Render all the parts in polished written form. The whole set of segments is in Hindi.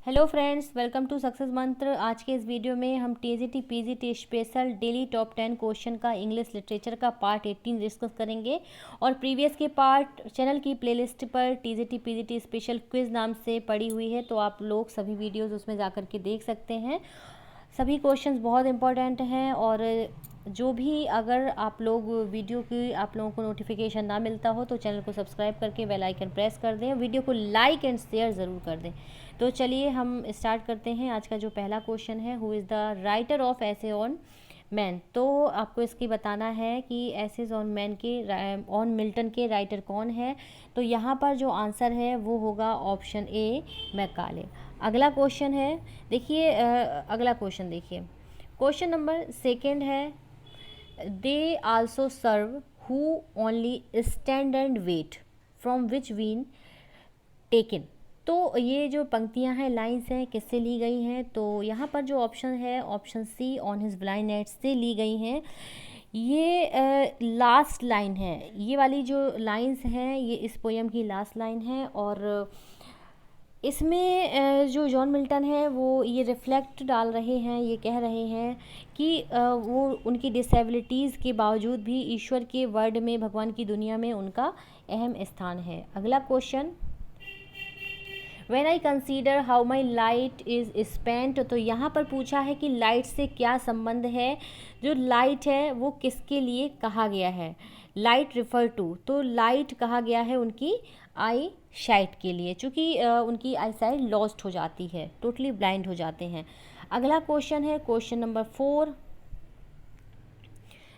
Hello friends, welcome to Success Mantra. आज के इस वीडियो में हम TGT PGT special daily top 10 question का इंग्लिश लिटरेचर का पार्ट 18 डिस्कस करेंगे। और प्रीवियस के पार्ट चैनल की प्लेलिस्ट पर टीजीटी पीजीटी स्पेशल क्विज नाम से पड़ी हुई है, तो आप लोग सभी वीडियोस उसमें जाकर के देख सकते हैं। सभी क्वेश्चंस बहुत इंपॉर्टेंट हैं और जो भी अगर आप लोग वीडियो की आप लोगों को नोटिफिकेशन ना मिलता हो तो चैनल को सब्सक्राइब करके बेल आइकन प्रेस कर दें, वीडियो को लाइक एंड शेयर ज़रूर कर दें। तो चलिए हम स्टार्ट करते हैं। आज का जो पहला क्वेश्चन है, who is the writer of essay on man. तो आपको इसकी बताना है कि एसेज ऑन मैन के ऑन मिल्टन के राइटर कौन है। तो यहाँ पर जो आंसर है वो होगा ऑप्शन ए, मैकाले। अगला क्वेश्चन है, देखिए अगला क्वेश्चन देखिए, क्वेश्चन नंबर सेकेंड है, they also serve who only stand and wait from which been taken. तो ये जो पंक्तियां हैं, लाइंस हैं, किससे ली गई हैं? तो यहाँ पर जो ऑप्शन है, option C, on his blindness से ली गई हैं। ये लास्ट लाइन है, ये वाली जो लाइंस हैं ये इस पोएम की लास्ट लाइन है। और इसमें जो जॉन मिल्टन है वो ये रिफ्लेक्ट डाल रहे हैं, ये कह रहे हैं कि वो उनकी डिसेबिलिटीज़ के बावजूद भी ईश्वर के वर्ड में, भगवान की दुनिया में उनका अहम स्थान है। अगला question, When I consider how my light is spent, तो यहाँ पर पूछा है कि लाइट से क्या संबंध है। जो लाइट है वो किसके लिए कहा गया है? लाइट रिफ़र टू, तो लाइट कहा गया है उनकी आई साइट के लिए, चूँकि उनकी आई साइट लॉस्ट हो जाती है, टोटली ब्लाइंड हो जाते हैं। अगला क्वेश्चन है question number 4,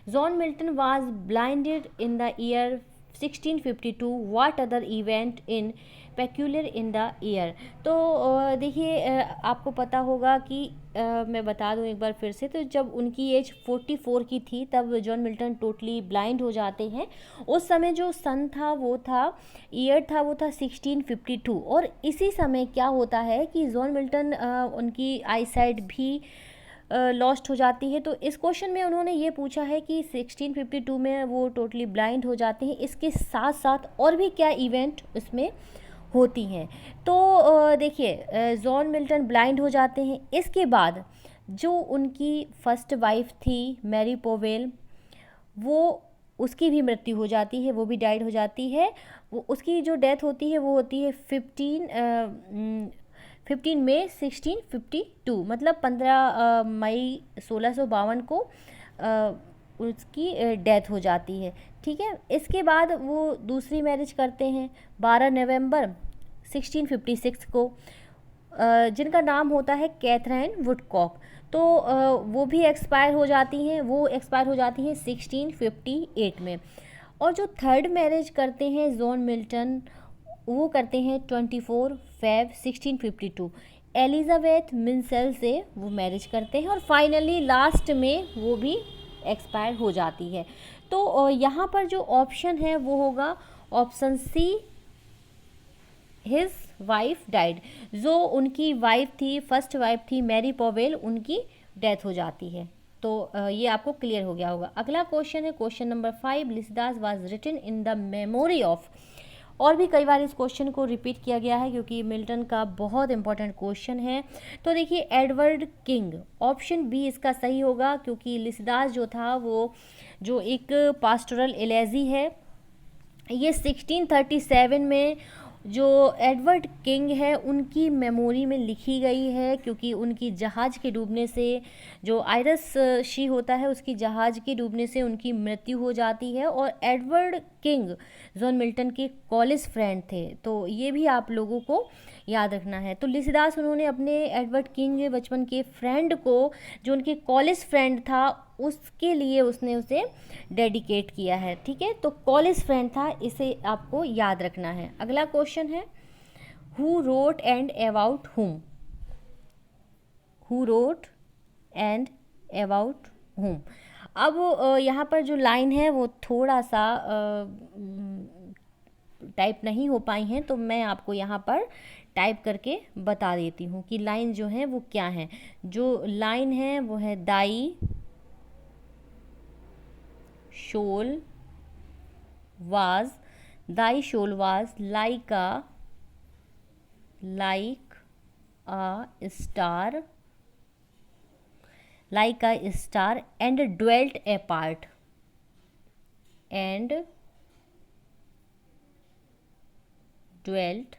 John Milton was blinded in the year 1652, what other event in peculiar in the year. तो देखिए आपको पता होगा कि मैं बता दूं एक बार फिर से, तो जब उनकी एज 44 की थी तब जॉन मिल्टन टोटली ब्लाइंड हो जाते हैं। उस समय जो सन था वो था, ईयर था वो था 1652। और इसी समय क्या होता है कि जॉन मिल्टन उनकी आई साइट भी लॉस्ट हो जाती है। तो इस क्वेश्चन में उन्होंने ये पूछा है कि 1652 में वो टोटली ब्लाइंड हो जाते हैं, इसके साथ साथ और भी क्या इवेंट उसमें होती हैं। तो देखिए जॉन मिल्टन ब्लाइंड हो जाते हैं, इसके बाद जो उनकी फर्स्ट वाइफ थी मैरी पोवेल, वो उसकी भी मृत्यु हो जाती है, वो भी डाइड हो जाती है। वो उसकी जो डेथ होती है वो होती है 15 मई 1652, मतलब 15 मई 1652 को उसकी डेथ हो जाती है। ठीक है, इसके बाद वो दूसरी मैरिज करते हैं 12 नवंबर 1656 को, जिनका नाम होता है कैथरीन वुडकॉक। तो वो भी एक्सपायर हो जाती हैं, वो एक्सपायर हो जाती हैं 1658 में। और जो थर्ड मैरिज करते हैं जॉन मिल्टन, वो करते हैं 24 फेब 1652, एलिजाबेथ मिंसेल से वो मैरिज करते हैं। और फाइनली लास्ट में वो भी एक्सपायर हो जाती है। तो यहाँ पर जो ऑप्शन है वो होगा option C, his wife died. जो उनकी वाइफ थी, फर्स्ट वाइफ थी मैरी पोवेल, उनकी डेथ हो जाती है। तो ये आपको क्लियर हो गया होगा। अगला क्वेश्चन है question number 5, Lycidas was written in the memory of. और भी कई बार इस क्वेश्चन को रिपीट किया गया है क्योंकि मिल्टन का बहुत इंपॉर्टेंट क्वेश्चन है। तो देखिए एडवर्ड किंग, ऑप्शन बी इसका सही होगा, क्योंकि लिसिदास जो था वो जो एक पास्टोरल एलेजी है, ये 1637 में जो एडवर्ड किंग है उनकी मेमोरी में लिखी गई है, क्योंकि उनकी जहाज़ के डूबने से, जो आयरस शी होता है उसकी जहाज़ के डूबने से उनकी मृत्यु हो जाती है। और एडवर्ड किंग जॉन मिल्टन के कॉलेज फ्रेंड थे, तो ये भी आप लोगों को याद रखना है। तो लिसिदास उन्होंने अपने एडवर्ड किंग बचपन के फ्रेंड को, जो उनके कॉलेज फ्रेंड था, उसके लिए उसने उसे डेडिकेट किया है। ठीक है, तो कॉलेज फ्रेंड था, इसे आपको याद रखना है। अगला क्वेश्चन है, हु रोट एंड अबाउट हुम। हु रोट एंड अबाउट हुम। अब यहाँ पर जो लाइन है वो थोड़ा सा टाइप नहीं हो पाई हैं, तो मैं आपको यहाँ पर टाइप करके बता देती हूँ कि लाइन जो है वो क्या है। जो लाइन है वो है, thy soul was, thy soul was like a star like a star and dwelt apart and dwelt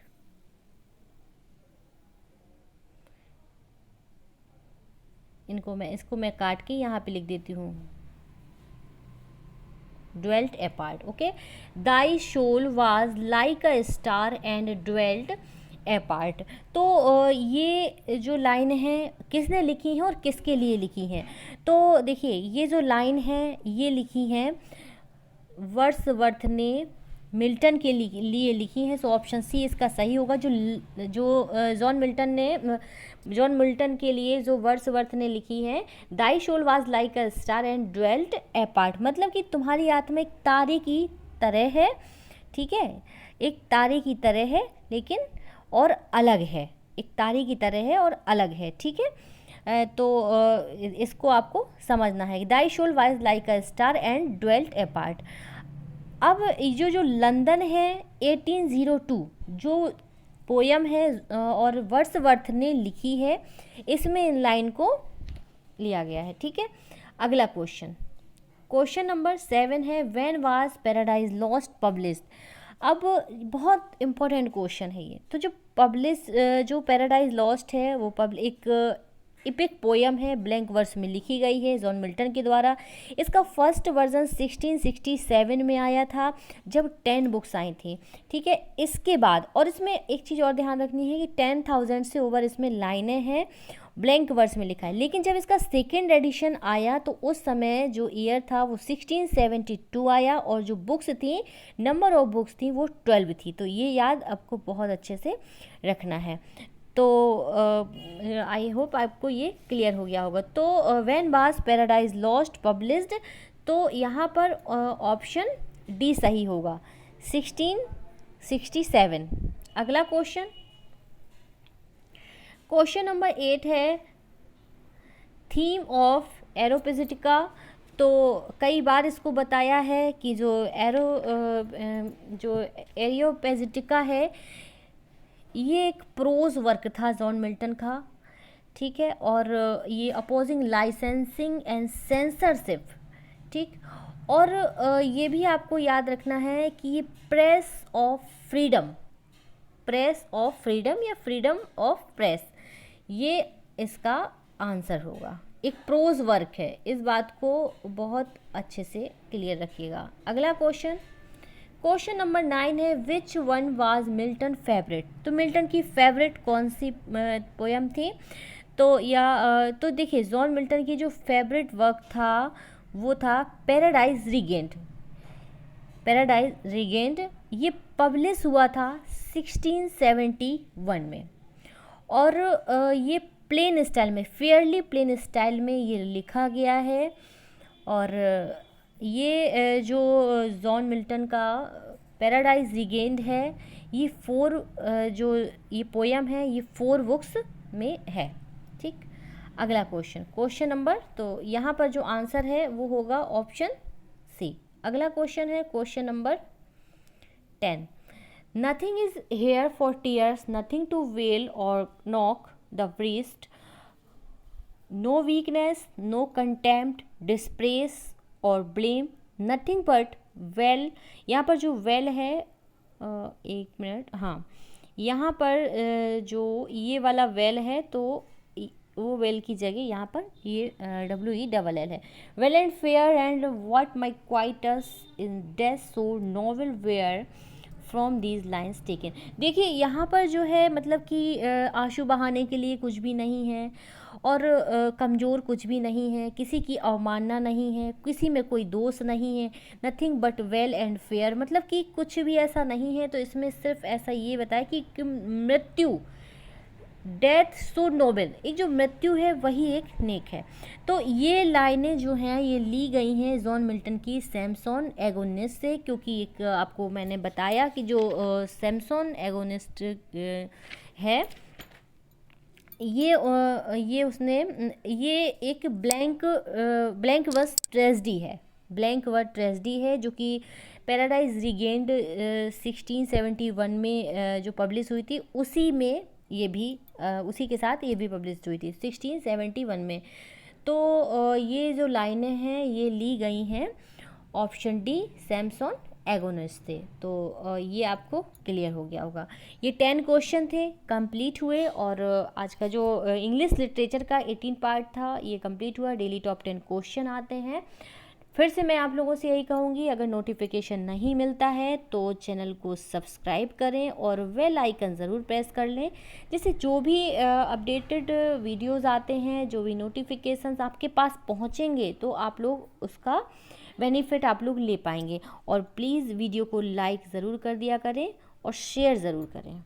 इसको मैं काट के यहाँ पे लिख देती हूँ, dwelt apart. Okay, thy soul was like a star and dwelt apart. तो ये जो लाइन है किसने लिखी है और किसके लिए लिखी है? तो देखिए ये जो लाइन है ये लिखी है वर्ड्सवर्थ ने मिल्टन के लिए लिखी है. सो ऑप्शन सी इसका सही होगा. जो जॉन मिल्टन के लिए जो वर्ड्सवर्थ ने लिखी है, thy soul was like a star and dwelt apart, मतलब कि तुम्हारी आत्मा एक तारे की तरह है. ठीक है, एक तारे की तरह है लेकिन और अलग है, एक तारे की तरह है और अलग है. ठीक है, तो इसको आपको समझना है. Thy soul was like a star and dwelt apart. अब जो लंदन है 1802 जो पोयम है और वर्ड्सवर्थ ने लिखी है, इसमें इन लाइन को लिया गया है. ठीक है, अगला क्वेश्चन नंबर 7 है, when was paradise lost published. अब बहुत इम्पोर्टेंट क्वेश्चन है ये. तो जो पैराडाइज लॉस्ट है वो एक इपिक पोयम है, ब्लैंक वर्स में लिखी गई है जॉन मिल्टन के द्वारा. इसका फर्स्ट वर्जन 1667 में आया था जब 10 बुक्स आई थी. ठीक है, इसके बाद और इसमें एक चीज़ और ध्यान रखनी है कि 10,000 से ओवर इसमें लाइनें हैं, ब्लैंक वर्स में लिखा है. लेकिन जब इसका सेकेंड एडिशन आया तो उस समय जो ईयर था वो 1672 आया और जो बुक्स थी, नंबर ऑफ बुक्स थी वो 12 थी. तो ये याद आपको बहुत अच्छे से रखना है. तो आई होप आपको ये क्लियर हो गया होगा. तो when was paradise lost published, तो यहाँ पर ऑप्शन डी सही होगा, 1667. अगला क्वेश्चन नंबर 8 है, थीम ऑफ एरोपेजिटिका. तो कई बार इसको बताया है कि जो एरियोपेजिटिका है ये एक प्रोज वर्क था जॉन मिल्टन का. ठीक है, और ये अपोजिंग लाइसेंसिंग एंड सेंसरशिप. ठीक, और ये भी आपको याद रखना है कि ये प्रेस ऑफ फ्रीडम या फ्रीडम ऑफ प्रेस, ये इसका आंसर होगा. एक प्रोज वर्क है, इस बात को बहुत अच्छे से क्लियर रखिएगा. अगला क्वेश्चन नंबर 9 है, which one was Milton favourite. तो मिल्टन की फेवरेट कौन सी पोयम थी? तो देखिए जॉन मिल्टन की जो फेवरेट वर्क था वो था पैराडाइज रिगेंड. ये पब्लिश हुआ था 1671 में और ये प्लेन स्टाइल में, फेयरली प्लेन स्टाइल में ये लिखा गया है. और ये जो जॉन मिल्टन का पैराडाइज रिगेंड है ये जो ये पोयम है ये 4 बुक्स में है. ठीक, अगला क्वेश्चन नंबर, तो यहाँ पर जो आंसर है वो होगा ऑप्शन सी. अगला question number 10, nothing is here for tears, nothing to wail or knock the breast, no weakness, no contempt, dispraise or blame, nothing but well. यहाँ पर जो वेल है, एक मिनट, हाँ, यहाँ पर जो ये वाला वेल है तो वो वेल की जगह यहाँ पर ये WELL है. Well and fair and what my quietus in death so novel where from these lines taken. देखिए यहाँ पर जो है मतलब कि आंसू बहाने के लिए कुछ भी नहीं है और कमज़ोर कुछ भी नहीं है, किसी की अवमानना नहीं है, किसी में कोई दोष नहीं है. Nothing but well and fair, मतलब कि कुछ भी ऐसा नहीं है. तो इसमें सिर्फ ऐसा ये बताया कि मृत्यु, डेथ सो नोबल, एक जो मृत्यु है वही एक नेक है. तो ये लाइनें जो हैं ये ली गई हैं जॉन मिल्टन की सैमसन एगोनिस्ट से, क्योंकि एक आपको मैंने बताया कि जो सैमसन एगोनिस्ट है ये उसने ये एक ब्लैंक वर्स ट्रेजेडी है जो कि पैराडाइज रिगेंड 1671 में जो पब्लिश हुई थी उसी में ये भी उसी के साथ ये भी पब्लिश हुई थी 1671 में। तो ये जो लाइनें हैं ये ली गई हैं ऑप्शन डी सैमसन एगोनिस्ट थे। तो ये आपको क्लियर हो गया होगा। ये 10 क्वेश्चन थे, कंप्लीट हुए, और आज का जो इंग्लिश लिटरेचर का 18 पार्ट था ये कंप्लीट हुआ। डेली टॉप 10 क्वेश्चन आते हैं। फिर से मैं आप लोगों से यही कहूँगी, अगर नोटिफिकेशन नहीं मिलता है तो चैनल को सब्सक्राइब करें और बेल आइकन ज़रूर प्रेस कर लें, जिससे जो भी अपडेटेड वीडियोस आते हैं, जो भी नोटिफिकेशंस आपके पास पहुँचेंगे तो आप लोग उसका बेनिफिट आप लोग ले पाएंगे। और प्लीज़ वीडियो को लाइक ज़रूर कर दिया करें और शेयर ज़रूर करें।